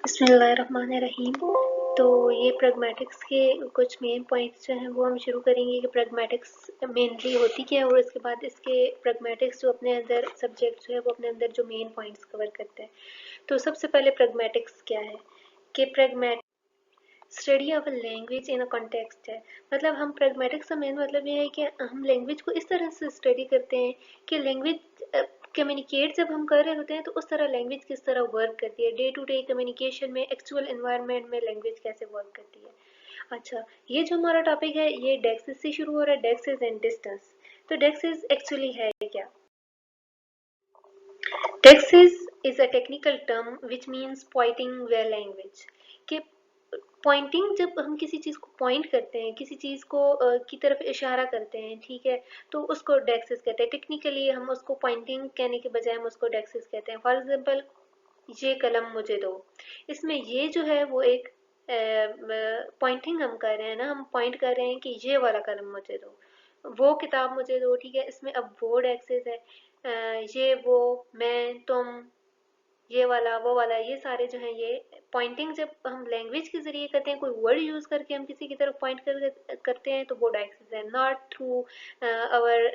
बिस्मिल्लाहिर्रहमानिर्रहीम। तो ये प्रैग्मैटिक्स के कुछ मेन पॉइंट्स जो हैं वो हम शुरू करेंगे कि प्रैग्मैटिक्स मेनली होती क्या है और इसके बाद इसके प्रैग्मैटिक्स जो अपने अंदर सब्जेक्ट जो है वो अपने अंदर जो मेन पॉइंट्स कवर करते हैं। तो सबसे पहले प्रैग्मैटिक्स क्या है कि pragmatic study of a language in a context है। मतलब हम प्रैग्मेटिक्स का मेन मतलब ये है कि हम लैंग्वेज को इस तरह से स्टडी करते हैं कि लैंग्वेज कम्युनिकेट जब हम कर रहे होते हैं तो उस तरह लैंग्वेज किस तरह वर्क करती है, डे टू डे कम्युनिकेशन में एक्चुअल इन्वायरमेंट में लैंग्वेज कैसे वर्क करती है। अच्छा, ये जो हमारा टॉपिक है ये डेक्सिस से शुरू हो रहा है, डेक्सिस एंड डिस्टेंस। तो डेक्सिस एक्चुअली है क्या? Deixis is a technical term which means pointing via language. कि पॉइंटिंग जब हम किसी चीज़ को पॉइंट करते हैं, किसी चीज़ को की तरफ इशारा करते हैं, ठीक है, तो उसको डेक्सिस कहते हैं। टेक्निकली हम उसको पॉइंटिंग कहने के बजाय हम उसको डेक्सिस कहते हैं। फॉर एग्जांपल, ये कलम मुझे दो। इसमें ये जो है वो एक पॉइंटिंग हम कर रहे हैं ना, हम पॉइंट कर रहे हैं कि ये वाला कलम मुझे दो, वो किताब मुझे दो, ठीक है। इसमें अब वो डेक्सिस है। ये वो, मैं, तुम, ये वाला वो वाला, ये सारे जो हैं ये पॉइंटिंग जब हम लैंग्वेज के जरिए करते हैं, कोई वर्ड यूज करके हम किसी की तरफ पॉइंट करते हैं तो वो डायक्सिस है, not through our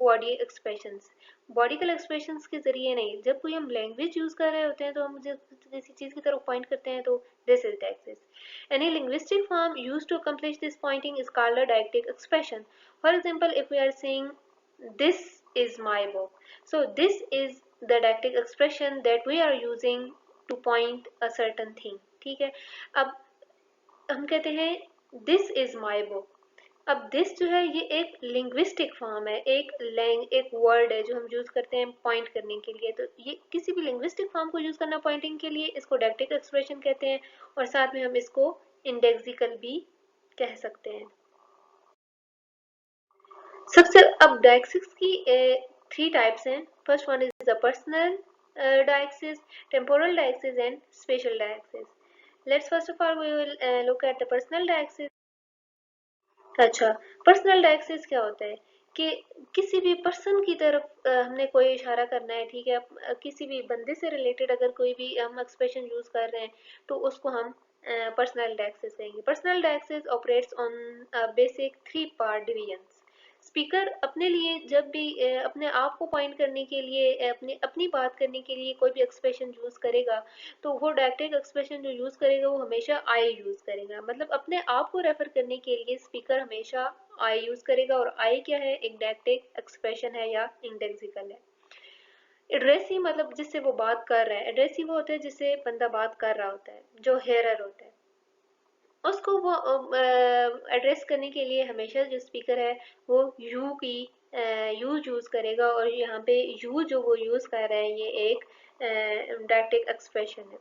body expressions. बॉडिकल एक्सप्रेशंस के जरिए नहीं, जब कोई हम लैंग्वेज यूज कर रहे होते हैं तो हम जब किसी चीज की तरफ पॉइंट करते हैं तो this is deixis. Any linguistic form used to accomplish this pointing is called a deictic expression. For example, if we are saying this is my book, so this is the deictic expression that we are using to point a certain thing, ठीक है। अब हम कहते हैं this is my book. अब this जो है ये एक लिंग्विस्टिक फॉर्म है, एक वर्ड है जो हम यूज करते हैं पॉइंट करने के लिए। तो ये किसी भी लिंग्विस्टिक फॉर्म को यूज करना पॉइंटिंग के लिए, इसको डेक्टिक एक्सप्रेशन कहते हैं और साथ में हम इसको इंडेक्सिकल भी कह सकते हैं। सबसे अब डायक्सिस की थ्री टाइप्स हैं। First one is the personal deixis, temporal deixis and spatial deixis. Let's first of all we will look at the personal deixis. अच्छा, पर्सनल डायक्सिस क्या होता है कि किसी भी पर्सन की तरफ हमने कोई इशारा करना है, ठीक है। किसी भी बंदे से रिलेटेड अगर कोई भी हम एक्सप्रेशन यूज कर रहे हैं तो उसको हम पर्सनल डायक्सिस कहेंगे। Personal deixis operates on basic three part division. Speaker अपने लिए जब भी अपने आप को पॉइंट करने के लिए, अपनी अपनी बात करने के लिए कोई भी एक्सप्रेशन यूज करेगा तो वो डायरेक्ट एक्सप्रेशन जो यूज करेगा वो हमेशा आई यूज करेगा। मतलब अपने आप को रेफर करने के लिए स्पीकर हमेशा आई यूज करेगा। और आई क्या है? एक डायरेक्ट एक्सप्रेशन है या इंडेक्सिकल है। एड्रेसी मतलब जिससे वो बात कर रहा है, एड्रेसी वो होता है जिससे बंदा बात कर रहा होता है, जो हेयरर होता है। उसको वो एड्रेस करने के लिए हमेशा जो स्पीकर है वो यू की यू यूज करेगा। और यहाँ पे यू जो वो यूज कर रहा है ये एक डायरेक्ट एक्सप्रेशन है।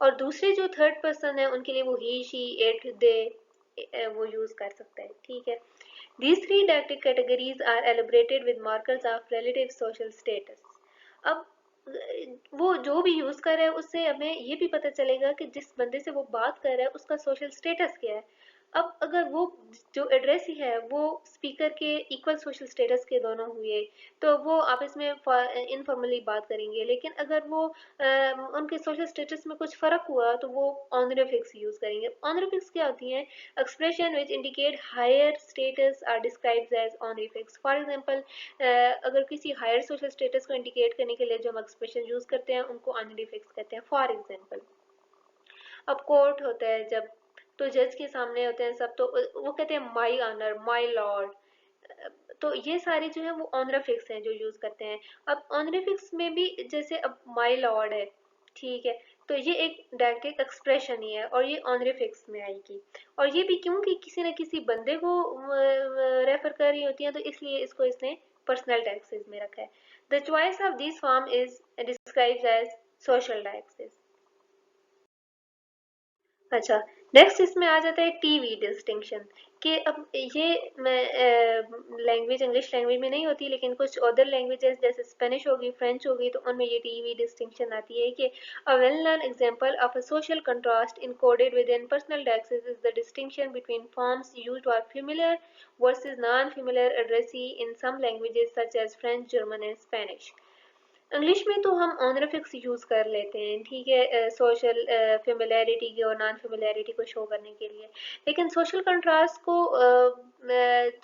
और दूसरे जो थर्ड पर्सन है उनके लिए वो ही, शी, इट, दे वो यूज कर सकता है, ठीक है। These three didactic categories are elaborated with markers of relative social status. अब वो जो भी यूज कर रहा है उससे हमें ये भी पता चलेगा कि जिस बंदे से वो बात कर रहा है उसका सोशल स्टेटस क्या है। अब अगर वो जो एड्रेस ही है वो स्पीकर के इक्वल सोशल स्टेटस के दोनों हुए तो वो आपस में इनफॉर्मली बात करेंगे। लेकिन अगर वो उनके सोशल स्टेटस में कुछ फर्क हुआ तो वो ऑनरिफिक्स यूज करेंगे। ऑनरिफिक्स क्या होती हैं? Expression which indicate higher status are described as honorifics. For example, अगर किसी हायर सोशल स्टेटस को इंडिकेट करने के लिए जो हम एक्सप्रेशन यूज करते हैं उनको ऑनरिफिक्स कहते हैं। फॉर एग्जांपल, अब कोर्ट होता है जब, तो जज के सामने होते हैं सब, तो वो कहते हैं माई ऑनर, माई लॉर्ड। तो ये सारे जो है वो ऑनरिफिक्स हैं जो यूज करते हैं। अब ऑनरिफिक्स में भी जैसे अब माई लॉर्ड है, ठीक है, तो ये एक डायरेक्ट एक्सप्रेशन ही है और ये ऑनरिफिक्स में आएगी। और ये भी क्योंकि किसी न किसी बंदे को रेफर कर रही होती है तो इसलिए इसको इसने पर्सनल डायक्सिस में रखा है। The choice of this form is described as social deixis. अच्छा, नेक्स्ट इसमें आ जाता है टीवी डिस्टिंक्शन। कि अब ये लैंग्वेज इंग्लिश लैंग्वेज में नहीं होती लेकिन कुछ अदर लैंग्वेजेस जैसे स्पेनिश होगी, फ्रेंच होगी, तो उनमें ये टीवी डिस्टिंक्शन आती है कि a well known example of a social contrast encoded within personal deixis is the distinction between forms used for familiar versus non familiar addressee in some languages such as French, German and Spanish. English में तो हम honorifics use कर लेते हैं, ठीक है, social familiarity की और नॉन फेमिलियरिटी को शो करने के लिए। लेकिन सोशल कंट्रास्ट को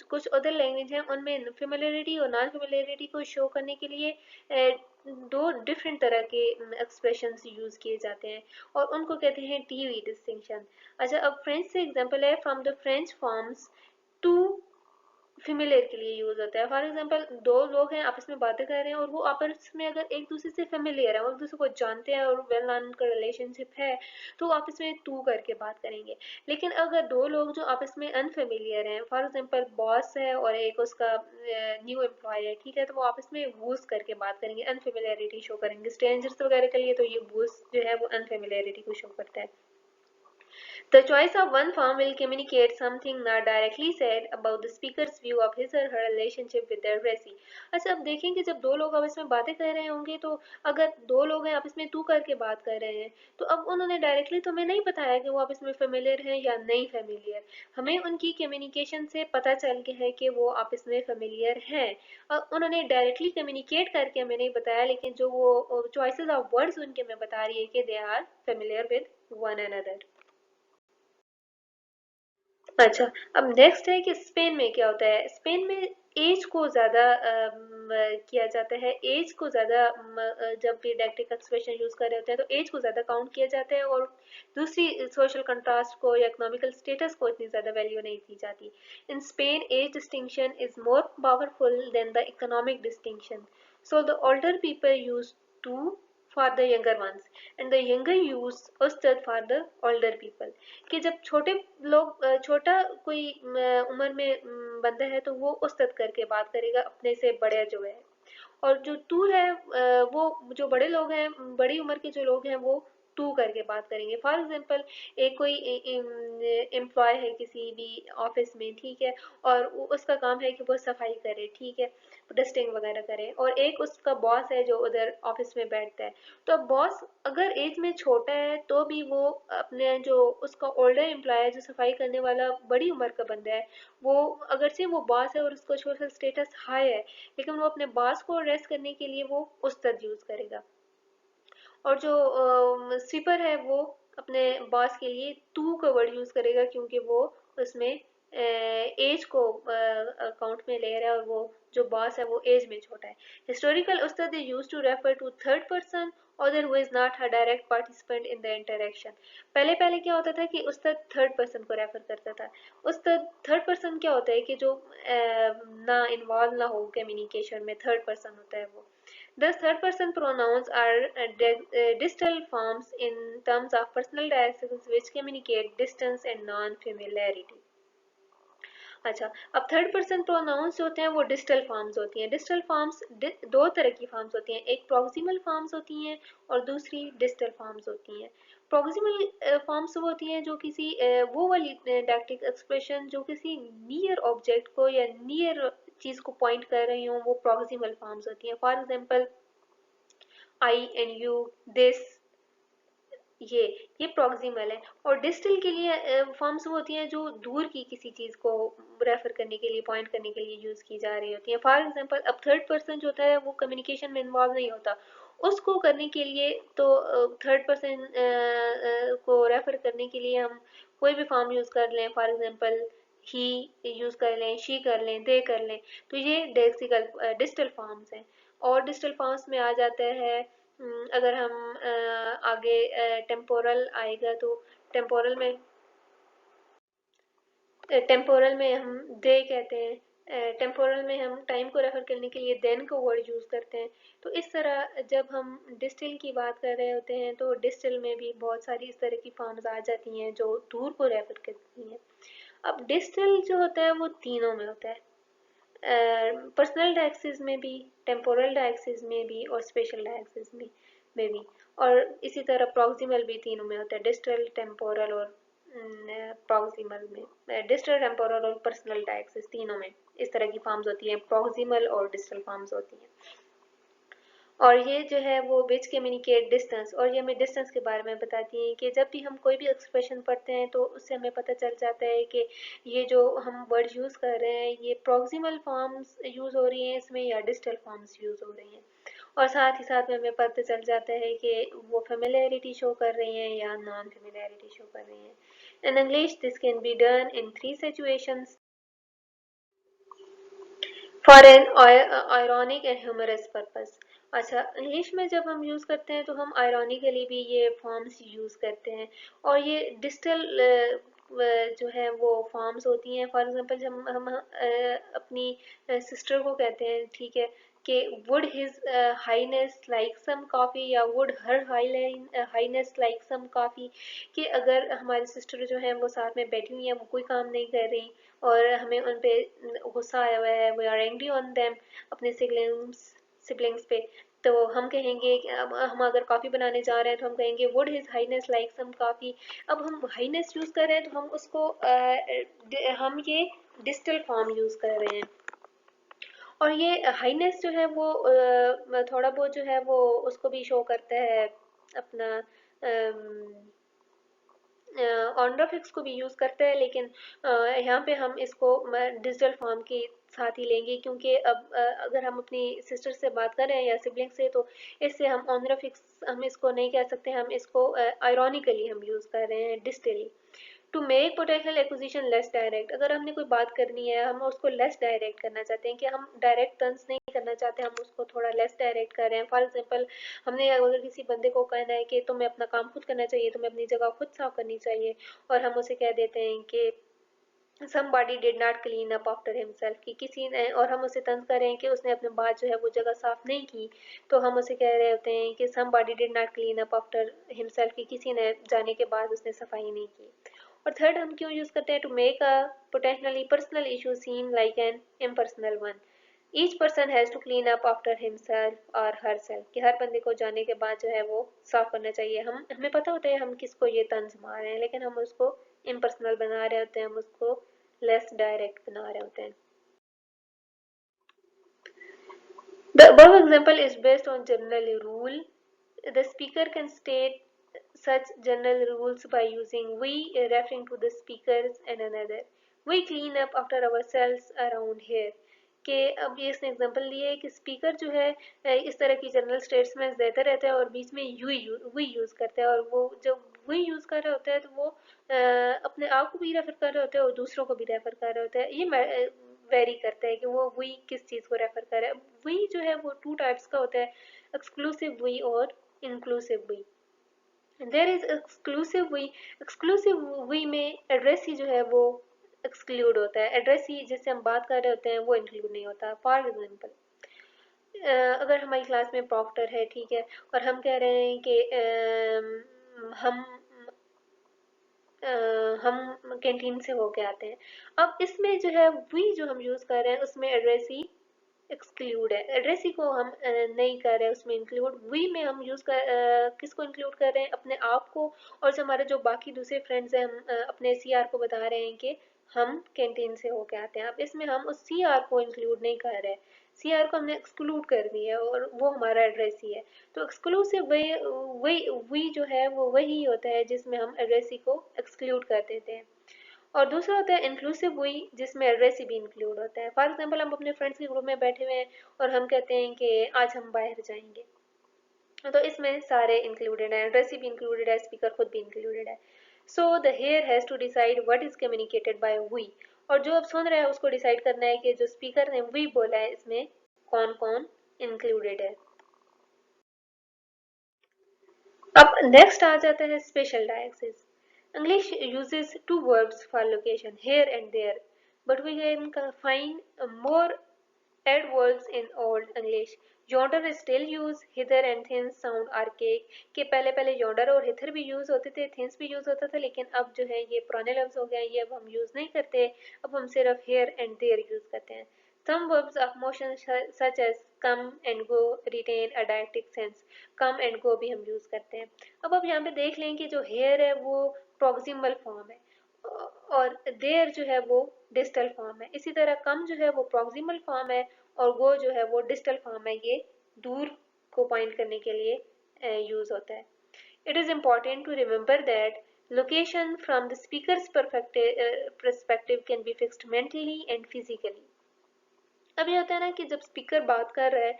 कुछ अदर लैंग्वेज हैं उनमें फेमिलियरिटी और नॉन फेमिलियरिटी को शो करने के लिए दो डिफरेंट तरह के एक्सप्रेशंस यूज़ किए जाते हैं और उनको कहते हैं टीवी डिस्टिंक्शन। अच्छा, अब फ्रेंच से एग्जांपल है, from the French forms to familiar के लिए यूज होता है। फॉर एग्जांपल, दो लोग हैं आपस में बातें कर रहे हैं और वो आपस में अगर एक दूसरे से फेमिलियर है, वो एक दूसरे को जानते हैं और वेल नॉन उनका रिलेशनशिप है, तो वो आपस में तू करके बात करेंगे। लेकिन अगर दो लोग जो आपस में अनफेमिलियर हैं, फॉर एग्जांपल बॉस है और एक उसका न्यू एम्प्लॉय है, ठीक है, तो वो आपस में वूज करके बात करेंगे, अनफेमिलियरिटी शो करेंगे। स्ट्रेंजर्स वगैरह के लिए तो ये वूज जो है वो अनफेमिलियरिटी को शो करता है। The choice of one form will communicate something not directly said about the speaker's view of his or her relationship with their addressee। अच्छा, अब देखें कि जब दो लोग आपस में बातें कर रहे होंगे, तो अगर दो लोग हैं आपस में तू करके बात कर रहे हैं, तो अब उन्होंने डायरेक्टली तो हमें नहीं बताया कि वो आपस में फेमिलियर हैं या नहीं फेमिलियर। हमें उनकी कम्युनिकेशन से पता चल गया है कि वो आपस में फेमिलियर हैं। उन्होंने डायरेक्टली कम्युनिकेट करके हमें नहीं बताया, लेकिन जो वो चॉइसेस ऑफ वर्ड्स उनके में बता रही है कि they are familiar with one another. अच्छा, अब नेक्स्ट है कि स्पेन में क्या होता है। स्पेन में एज को ज़्यादा किया जाता है, एज को ज़्यादा जब भी डायक्टिक एक्सप्रेशन यूज़ कर रहे होते हैं तो एज को ज़्यादा काउंट किया जाता है, और दूसरी सोशल कंट्रास्ट को या इकोनॉमिकल स्टेटस को इतनी ज़्यादा वैल्यू नहीं दी जाती। In Spain as distinction is more powerful than the economic distinction, so the older people use to for the younger ones and the younger use usted for the older people। कि जब छोटे लोग छोटा कोई उम्र में बंदा है तो वो उस्तत करके बात करेगा अपने से बड़े जो है, और जो तू है वो जो बड़े लोग हैं, बड़ी उम्र के जो लोग हैं वो टू करके बात करेंगे। फॉर एग्जांपल, एक कोई एम्प्लॉय है किसी भी ऑफिस में, ठीक है, और उसका काम है कि वो सफाई करे, ठीक है, डस्टिंग वगैरह करे, और एक उसका बॉस है जो उधर ऑफिस में बैठता है। तो बॉस अगर एज में छोटा है तो भी वो अपने जो उसका ओल्डर एम्प्लॉय है जो सफाई करने वाला बड़ी उम्र का बंदा है, वो अगर से वो बॉस है और उसका सोशल स्टेटस हाई है, लेकिन वो अपने बॉस को अरेस्ट करने के लिए वो उस्ताद यूज करेगा। और जो स्वीपर है वो अपने बॉस के लिए टू का वर्ड यूज करेगा, क्योंकि वो उसमें एज को अकाउंट में ले रहा है और वो जो बॉस है वो एज में छोटा है। हिस्टोरिकल उस्ताद use to refer to third person other who is not a direct participant in the interaction। पहले पहले क्या होता था कि उस्ताद थर्ड पर्सन को रेफर करता था। उस्ताद थर्ड पर्सन क्या होता है कि जो ना इन्वॉल्व ना हो कम्युनिकेशन में, थर्ड पर्सन होता है वो। Thus, third-person pronouns are distal forms in terms of personal directions which communicate distance and non-familiarity। अच्छा, अब थर्ड पर्सन प्रोनाउंस होते हैं वो डिस्टल फॉर्म्स होती हैं। डिस्टल फॉर्म्स दो तरह की फॉर्म्स होती हैं, एक प्रॉक्सिमल फॉर्म्स होती हैं और दूसरी डिस्टल फॉर्म्स होती हैं। प्रॉक्सिमल फॉर्म्स वो होती हैं जो किसी वो वाली डायक्टिक एक्सप्रेशन जो किसी नियर ऑब्जेक्ट को या नियर चीज को पॉइंट कर रही हो, वो प्रॉक्सिमल फॉर्म्स होती हैं। For example, I and you, this, ये ये प्रॉक्सिमल है। और डिस्टल के लिए फॉर्म्स वो होती हैं जो दूर की किसी चीज को रेफर करने के लिए, पॉइंट करने के लिए यूज की जा रही होती है। फॉर एग्जांपल, अब थर्ड पर्सन जो होता है वो कम्युनिकेशन में इन्वॉल्व नहीं होता, उसको करने के लिए तो थर्ड पर्सन को रेफर करने के लिए हम कोई भी फॉर्म यूज कर लें। फॉर एग्जांपल, ही यूज कर लें, शी कर लें, दे कर लें, तो ये डेक्सिकल डिस्टल फॉर्म्स हैं। और डिस्टल फॉर्म्स में आ जाता है, अगर हम आगे टेम्पोरल आएगा तो टेम्पोरल में टेम्पोरल में हम दे कहते हैं, टेम्पोरल में हम टाइम को रेफर करने के लिए देन को वर्ड यूज़ करते हैं। तो इस तरह जब हम डिस्टिल की बात कर रहे होते हैं तो डिस्टिल में भी बहुत सारी इस तरह की फॉर्म्स आ जाती हैं जो दूर को रेफर करती हैं। अब डिस्टिल जो होता है वो तीनों में होता है, पर्सनल डायक्सिस में भी, टेम्पोरल डायक्सिस में भी और स्पेशल डायक्सिस में भी। और इसी तरह प्रॉक्सिमल भी तीनों में होता है, डिस्टल, टेम्पोरल और प्रॉक्सिमल में। डिस्टल, टेम्पोरल और पर्सनल डायक्सिस तीनों में इस तरह की फॉर्म्स होती हैं, प्रॉक्सिमल और डिस्टल फॉर्म्स होती हैं। और ये जो है वो विच कम्युनिकेट डिस्टेंस, और ये हमें डिस्टेंस के बारे में बताती हैं कि जब भी हम कोई भी एक्सप्रेशन पढ़ते हैं तो उससे हमें पता चल जाता है कि ये जो हम वर्ड यूज़ कर रहे हैं ये प्रॉक्सिमल फॉर्म्स यूज़ हो रही हैं इसमें या डिस्टल फॉर्म्स यूज़ हो रही हैं। और साथ ही साथ में हमें पता चल जाता है कि वो फेमिलियरिटी शो कर रही हैं या नॉन फेमिलियरिटी शो कर रही हैं. In English, this can be done in three situations. For an ironic and humorous purpose. अच्छा, इंग्लिश में जब हम यूज़ करते हैं तो हम आयरॉनिकली भी ये फॉर्म्स यूज़ करते हैं और ये डिजिटल जो है वो फॉर्म्स होती हैं. फॉर एग्जांपल जब हम अपनी सिस्टर को कहते हैं, ठीक है, कि would his highness like some coffee या would her highness like some coffee, कि अगर हमारी सिस्टर जो है वो साथ में बैठी हुई है, वो कोई काम नहीं कर रही और हमें उन पे गुस्सा आया हुआ है, we are angry on them, अपने सिबलिंग्स पे, तो हम कहेंगे कि अब हम अगर कॉफ़ी बनाने जा रहे हैं तो हम कहेंगे would his highness like some coffee. अब हम हाईनेस यूज़ कर रहे हैं तो हम उसको हम ये डिजिटल फॉर्म यूज़ कर रहे हैं. और ये हाईनेस जो है वो थोड़ा बहुत जो है वो उसको भी शो करता है अपना ऑनडोफिक्स को भी यूज़ करते हैं, लेकिन यहाँ पे हम इसको डिजिटल फॉर्म के साथ ही लेंगे क्योंकि अब अगर हम अपनी सिस्टर से बात कर रहे हैं या सिबलिंग से तो इससे हम ऑनडोफिक्स हम इसको नहीं कह सकते, हम इसको आयरॉनिकली हम यूज़ कर रहे हैं digitally. To make potential acquisition less direct, अगर हमने कोई बात करनी है, हम उसको लेस डायरेक्ट करना चाहते हैं कि हम डायरेक्ट टर्न्स नहीं करना चाहते, हम उसको थोड़ा लेस डायरेक्ट कर रहे हैं. फॉर एग्जांपल हमने अगर किसी बंदे को कहना है कि तुम्हें अपना काम खुद करना चाहिए, तुम्हें अपनी जगह खुद साफ करनी चाहिए, और हम उसे कह देते हैं कि somebody did not clean up after himself, कि किसी ने, और हम उसे तंज कर रहे हैं कि उसने अपने बाद जो है वो जगह साफ नहीं की, तो हम उसे कह रहे होते हैं कि somebody did not clean up after himself, कि किसी ने जाने के बाद उसने सफाई नहीं की. और थर्ड हम क्यों यूज़ करते हैं, to make a potentially personal issue seem like an impersonal one. Each person has to clean up after himself और हर सेल्फ, कि हर बंदे को जाने के बाद जो है वो साफ करना चाहिए. हम हमें पता होता है हम किसको ये तंज मार रहे हैं, लेकिन हम उसको इम्पर्सनल बना रहे होते हैं, हम उसको लेस डायरेक्ट बना रहे होते हैं. The above example is based on general rule. The speaker can state such general rules by using we, referring to the speakers, and another. We clean up after ourselves around here. कि अब ये इसने example लिए है कि speaker जो है इस तरह की जनरल स्टेटमेंट्स देता रहता है और बीच में वी यूज़ करता है, और वो जब वी यूज़ कर रहा होता है तो वो अपने आप को भी रेफर कर रहा होता है और दूसरों को भी रेफर कर रहा होता है. ये वेरी करता है कि वो वी किस चीज़ को रेफर कर रहा है. वी जो है वो टू टाइप्स का होता है, एक्सक्लूसिव वी और inclusive we. There is exclusive we में एड्रेस ही जो है वो एक्सक्लूड होता है, एड्रेस ही जिससे हम बात कर रहे होते हैं वो इंक्लूड नहीं होता. फॉर एग्जांपल अगर हमारी क्लास में प्रॉक्टर है, ठीक है, और हम कह रहे हैं कि हम कैंटीन से होके आते हैं. अब इसमें जो है वी जो हम यूज़ कर रहे हैं उसमें एड्रेस ही एक्सक्लूड है, एड्रेस ही को हम नहीं कर रहे हैं उसमें इंक्लूड. वी में हम यूज़ कर किसको इंक्लूड कर रहे हैं, अपने आप को, और जो हमारे जो बाकी दूसरे फ्रेंड्स हैं हम अपने सी आर को बता रहे हैं कि हम कैंटीन से होके आते हैं. अब इसमें हम उस सी आर को इंक्लूड नहीं कर रहे हैं, सी आर को हमने एक्सक्लूड कर दिया है और वो हमारा एड्रेस ही है. तो एक्सक्लूसिव वी जो है वो वही होता है जिसमें हम एड्रेस ही को एक्सक्लूड कर देते हैं. और दूसरा होता है इंक्लूसिव वी जिसमें एड्रेस भी इंक्लूड होता है. फॉर एग्जांपल हम अपने फ्रेंड्स के ग्रुप में बैठे हुए हैं और हम कहते हैं कि आज हम बाहर जाएंगे, तो इसमें सारे इंक्लूडेड है, एड्रेस भी इंक्लूडेड है, स्पीकर खुद भी इंक्लूडेड है. So the hearer has to decide what is communicated by we, और जो अब सुन रहा है उसको डिसाइड करना है कि जो स्पीकर ने वी बोला है इसमें कौन कौन इंक्लूडेड है. अब नेक्स्ट आ जाता है special डायक्सिस. English uses two verbs for location, here and there, but we can find more adverbs in Old English. Yonder is still used, hither and thence sound archaic, कि पहले पहले yonder और hither भी use होते थे, thence भी use होता था, लेकिन अब जो है ये पुराने लफ्ज हो गए, ये अब हम यूज नहीं करते, अब हम सिर्फ here and there यूज करते हैं. Some verbs of motion such as come and go retain a deictic sense. come and go भी हम यूज करते हैं. अब आप यहाँ पे देख लें कि जो here है वो proximal form है और there जो है वो distal form है. इसी तरह come जो है वो proximal form है और go जो है वो distal form है. ये दूर को point करने के लिए यूज होता है. It is important to remember that location from the speaker's perspective can be fixed mentally and physically. अब ये होता है ना कि जब स्पीकर बात कर रहा है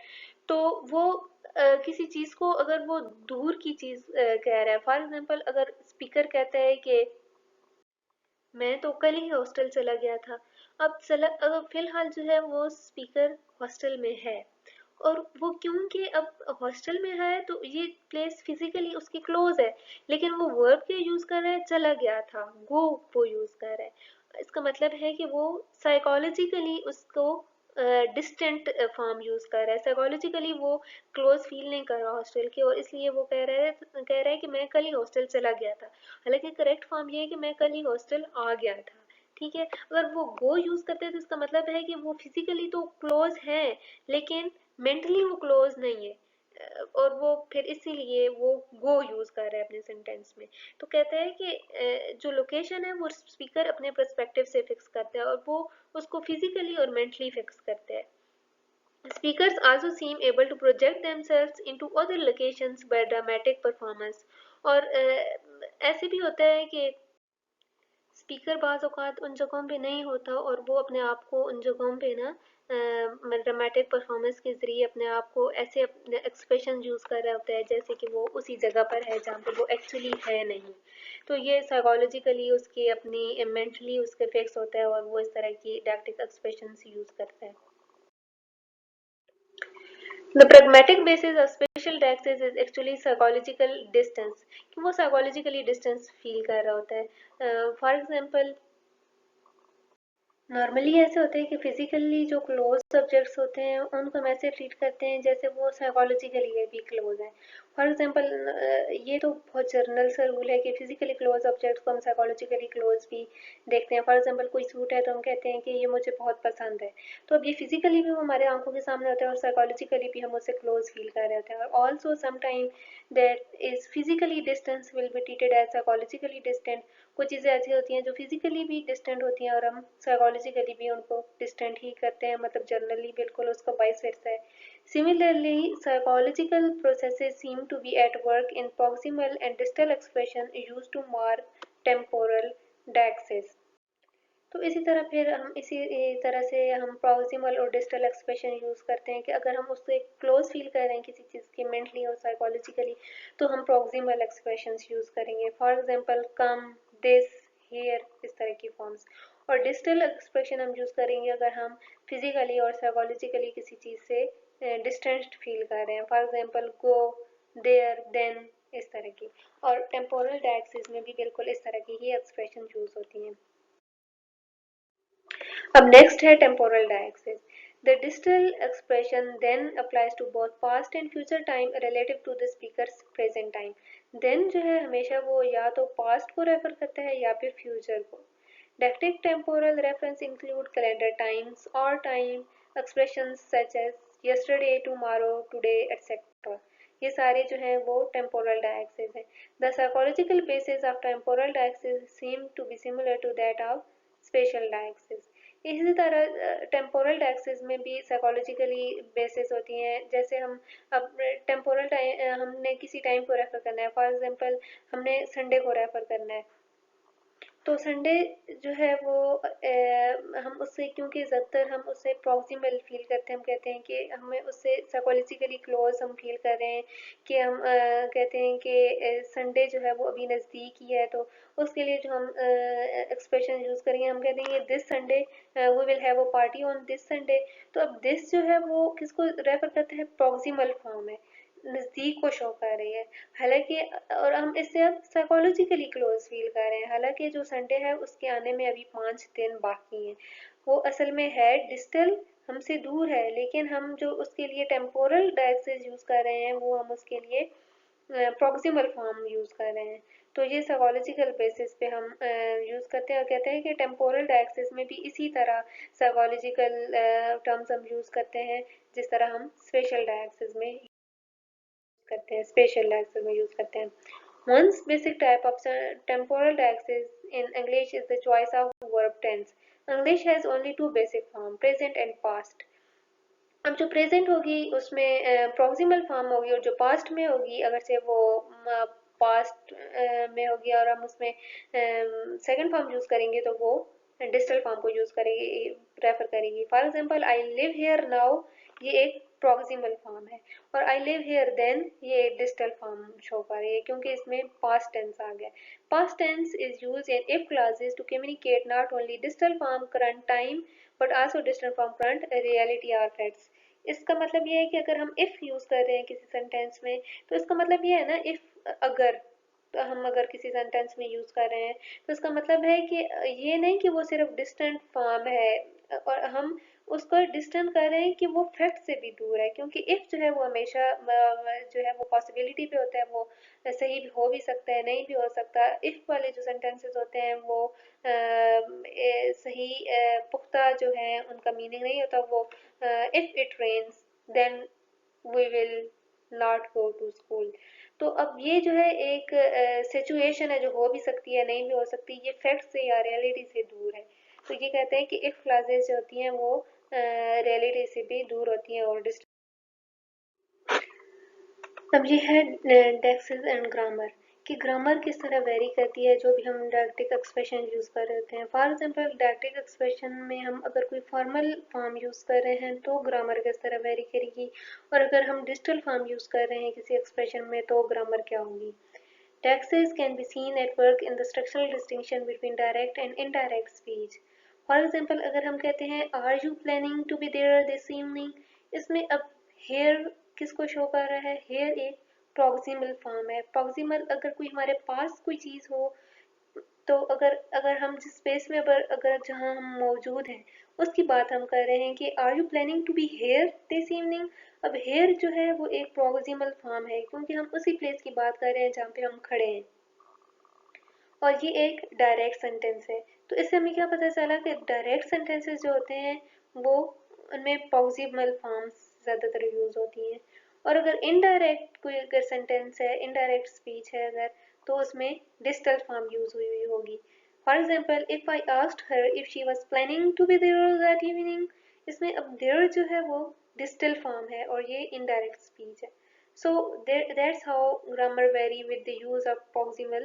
तो वो किसी चीज को अगर वो दूर की चीज कह रहा है, फॉर एग्जाम्पल अगर स्पीकर कहता है कि मैं तो कल ही हॉस्टल चला गया था। अब चला फिलहाल जो है वो स्पीकर हॉस्टल में है, और वो क्योंकि अब हॉस्टल में है तो ये प्लेस फिजिकली उसकी क्लोज है, लेकिन वो वर्ब के यूज कर रहा है चला गया था, गो वो यूज कर रहा है। इसका मतलब है कि वो साइकोलॉजिकली उसको डिस्टेंट फॉर्म यूज कर रहा है, साइकोलॉजिकली वो क्लोज फील नहीं कर रहा हॉस्टल के, और इसलिए वो कह रहा है कि मैं कल ही हॉस्टल चला गया था। हालांकि करेक्ट फॉर्म ये है कि मैं कल ही हॉस्टल आ गया था। ठीक है, अगर वो गो यूज करते हैं तो इसका मतलब है कि वो फिजिकली तो क्लोज है, लेकिन मेंटली वो क्लोज नहीं है, और वो फिर इसीलिए वो गो यूज कर रहा है अपने सेंटेंस में। तो कहते हैं कि जो लोकेशन है वो स्पीकर अपने पर्सपेक्टिव से फिक्स करता है, और वो उसको फिजिकली और मेंटली फिक्स करते हैं। Speakers also seem able to project themselves into other locations by dramatic performance। और ऐसे भी होता है कि स्पीकर बाज़ औक़ात उन जगहों पे नहीं होता, और वो अपने आप को उन जगहों पे ना ड्रामेटिक परफॉर्मेंस के ज़रिए अपने आप को ऐसे अपने एक्सप्रेशन यूज़ कर रहा होता है जैसे कि वो उसी जगह पर है जहाँ पे वो एक्चुअली है नहीं। तो ये साइकोलॉजिकली उसकी अपनी मेंटली उसके फिक्स होता है, और वो इस तरह की डायरेक्टिक एक्सप्रेशंस यूज़ करता है। The pragmatic basis of spatial taxes is actually psychological distance, कि वो psychologically distance feel कर रहा होता है। For example, नॉर्मली ऐसे होते हैं कि फिजिकली जो क्लोज सब्जेक्ट्स होते हैं उनको हम ऐसे ट्रीट करते हैं जैसे वो साइकोलॉजिकली भी क्लोज हैं। फॉर एग्जांपल ये तो बहुत जनरल सा रूल है कि फिजिकली क्लोज ऑब्जेक्ट्स को हम साइकोलॉजिकली क्लोज भी देखते हैं। फॉर एग्जांपल कोई सूट है तो हम कहते हैं कि ये मुझे बहुत पसंद है, तो अब ये फिजिकली भी वो हमारे आंखों के सामने होता है और साइकोलॉजिकली भी हम उससे क्लोज फील कर रहे होते हैं। और also sometime that is physically distance will be treated as psychologically distant. कुछ चीज़ें ऐसी होती हैं जो फिजिकली भी डिस्टेंट होती हैं और हम साइकोलॉजिकली भी उनको डिस्टेंट ही करते हैं, मतलब जनरली बिल्कुल उसका वाइस वर्सा है। Similarly, psychological processes seem to be at work in proximal and distal expression used to mark temporal axis। तो इसी तरह फिर हम इसी तरह से हम प्रॉक्सिमल और डिस्टल एक्सप्रेशन यूज़ करते हैं कि अगर हम उससे क्लोज फील कर रहे हैं किसी चीज़ की मेंटली और साइकोलॉजिकली, तो हम प्रॉक्सिमल एक्सप्रेशन यूज़ करेंगे। For example come, this, here, इस तरह की फॉर्म्स। और डिस्टल एक्सप्रेशन हम यूज़ करेंगे अगर हम फिजिकली और साइकोलॉजिकली किसी चीज़ से डिस्टेंस फील कर रहे हैं। For example go, there, then, इस तरह की। और टेम्पोरल डायक्सिस में भी बिल्कुल इस तरह की ही एक्सप्रेशन यूज़ होती हैं। अब नेक्स्ट है temporal डायक्सिस। The distal expression then applies to both past and future time relative to the speaker's present time। Then जो है हमेशा वो या तो past को रेफर करता है या फिर future को। Dactic temporal reference include calendar times or time expressions such as yesterday, tomorrow, today, etc. ये सारे जो हैं वो temporal diaxis हैं। The psychological basis of temporal diaxis seem to be similar to that of spatial diaxis। इसी तरह temporal taxes में भी साइकोलॉजिकली बेसिस होती हैं। जैसे हम अब टेम्पोरल टाइम हमने किसी टाइम को रेफर करना है, फॉर एग्जांपल हमने संडे को रेफर करना है, तो संडे जो है वो हम उससे क्योंकि ज़्यादातर हम उससे प्रॉक्सिमल फील करते हैं, हम कहते हैं कि हमें उससे साइकोलॉजिकली क्लोज हम फील कर रहे हैं, कि हम कहते हैं कि संडे जो है वो अभी नज़दीक ही है, तो उसके लिए जो हम एक्सप्रेशन यूज़ करेंगे हम कहते हैं this Sunday we will have a party on this Sunday. तो अब दिस जो है वो किसको रेफर करते हैं, प्रॉक्सिमल फॉर्म है, नज़दीक को शो कर रही है। हालांकि और हम इससे अब साइकोलॉजिकली क्लोज फील कर रहे हैं, हालांकि जो संडे है उसके आने में अभी 5 दिन बाकी हैं। वो असल में है डिस्टल, हमसे दूर है, लेकिन हम जो उसके लिए टेम्पोरल डायक्सिस यूज़ कर रहे हैं वो हम उसके लिए प्रॉक्सिमल फॉर्म यूज़ कर रहे हैं। तो ये साइकोलॉजिकल बेसिस पे हम यूज़ करते हैं, और कहते हैं कि टेम्पोरल डायक्सिस में भी इसी तरह साइकोलॉजिकल टर्म्स हम यूज़ करते हैं जिस तरह हम स्पेशल डायक्सिस में करते हैं, स्पेशल डायक्सिस में यूज़ करते हैं। One basic type of temporal axis in English is the choice of verb tense। English has only two basic forms, present and past। अब जो प्रेजेंट होगी उसमें प्रॉक्सिमल फॉर्म होगी, और जो पास्ट में होगी अगर से वो पास्ट में होगी और हम उसमें सेकंड फॉर्म यूज़ करेंगे तो वो डिजिटल फॉर्म को यूज़ करेगी, रेफर करेगी। For example I live here now, ये एक प्रॉक्सिमल फॉर्म है, और आई लिव हेयर देन ये डिस्टल फॉर्म शो कर रही है क्योंकि इसमें पास्ट टेंस आ गया। Past tense is use in if clauses to communicate not only distal form current time but also distal form current reality और फैक्ट्स। इसका मतलब ये है कि अगर हम इफ यूज कर रहे हैं किसी सेंटेंस में, तो इसका मतलब ये है ना, इफ अगर, तो हम अगर किसी सेंटेंस में यूज कर रहे हैं तो इसका मतलब है कि ये नहीं कि वो सिर्फ डिस्टेंट फॉर्म है, और हम उसको डिस्टेंट कर रहे हैं कि वो फैक्ट से भी दूर है, क्योंकि इफ जो है वो हमेशा जो है वो पॉसिबिलिटी पे होता है, वो सही भी हो भी सकता है, नहीं भी हो सकता। इफ वाले जो सेंटेंसेस होते हैं वो सही पुख्ता जो है उनका मीनिंग नहीं होता। वो if it rains then we will not go to school. तो अब ये जो है एक सिचुएशन है जो हो भी सकती है, नहीं भी हो सकती, ये फैक्ट से या रियलिटी से दूर है। तो ये कहते हैं कि इफ क्लासेस जो होती हैं वो रियलिटी से भी दूर होती हैं और डिस्टेंस। अब ये है डेक्सेस एंड ग्रामर, कि ग्रामर किस तरह वेरी करती है जो भी हम डायरेक्टिक एक्सप्रेशन यूज़ कर रहे होते हैं। फॉर एग्जांपल डायरेक्टिक एक्सप्रेशन में हम अगर कोई फॉर्मल फॉर्म यूज़ कर रहे हैं तो ग्रामर किस तरह वेरी करेगी, और अगर हम डिजिटल फॉर्म यूज़ कर रहे हैं किसी एक्सप्रेशन में तो ग्रामर क्या होगी। Taxes can be seen at work in the structural distinction between direct and indirect speech. For example, अगर हम कहते हैं Are you planning to be there this evening? इसमें अब here किसको शो कर रहा है? Here एक proximal form है। Proximal अगर कोई हमारे पास कोई चीज़ हो, तो अगर अगर हम जिस स्पेस में अगर जहाँ हम मौजूद हैं उसकी बात हम कर रहे हैं कि are you planning to be here this evening. अब हेयर जो है वो एक प्रोक्सिमल फॉर्म है क्योंकि हम उसी प्लेस की बात कर रहे हैं जहाँ पे हम खड़े हैं, और ये एक डायरेक्ट सेंटेंस है। तो इससे हमें क्या पता चला कि डायरेक्ट सेंटेंसेस जो होते हैं वो उनमें पॉसिबल फॉर्म्स ज़्यादातर यूज़ होती हैं, और अगर इनडायरेक्ट कोई अगर सेंटेंस है, इनडायरेक्ट स्पीच है अगर, तो उसमें डिजिटल फॉर्म यूज़ हुई हुई होगी। For example if I asked her if she was planning to be there that evening, इसमें अब देयर जो है वो डिजिटल फॉर्म है और ये इनडायरेक्ट स्पीच है। So that's how grammar vary with the use of proximal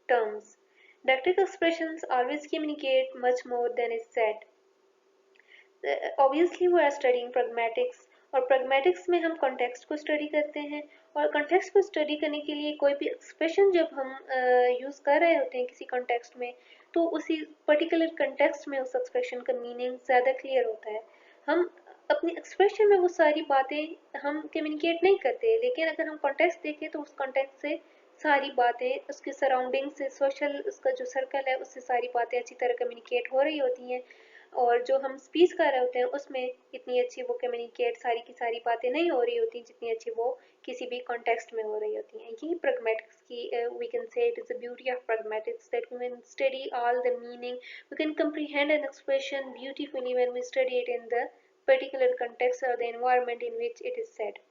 terms. Dialectic expressions always communicate much more than is said. Obviously we are studying pragmatics, और pragmatics में हम context को study करते हैं, और context को study करने के लिए कोई भी expression जब हम use कर रहे होते हैं किसी context में, तो उसी particular context में उस expression का meaning ज़्यादा clear होता है। हम अपनी expression में वो सारी बातें हम communicate नहीं करते, लेकिन अगर हम context देखें तो उस context से सारी बातें, उसके सराउंडिंग से, सोशल उसका जो सर्कल है उससे सारी बातें अच्छी तरह कम्युनिकेट हो रही होती हैं, और जो हम स्पीच कर रहे होते हैं उसमें इतनी अच्छी वो कम्युनिकेट सारी की सारी बातें नहीं हो रही होती जितनी अच्छी वो किसी भी कॉन्टेक्स्ट में हो रही होती हैं। यही प्रैग्मैटिक्स की we can say it is the beauty of pragmatics that we can study all the meaning, we can comprehend an expression beautifully when we study it in the particular context or the environment in which it is said.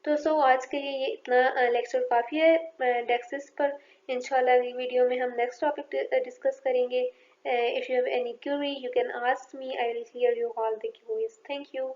तो आज के लिए ये इतना lecture काफ़ी है डेक्सेस पर। इंशाल्लाह अगली वीडियो में हम नेक्स्ट टॉपिक डिस्कस करेंगे। If you have any query you can ask me, I will clear you all the queries. Thank you.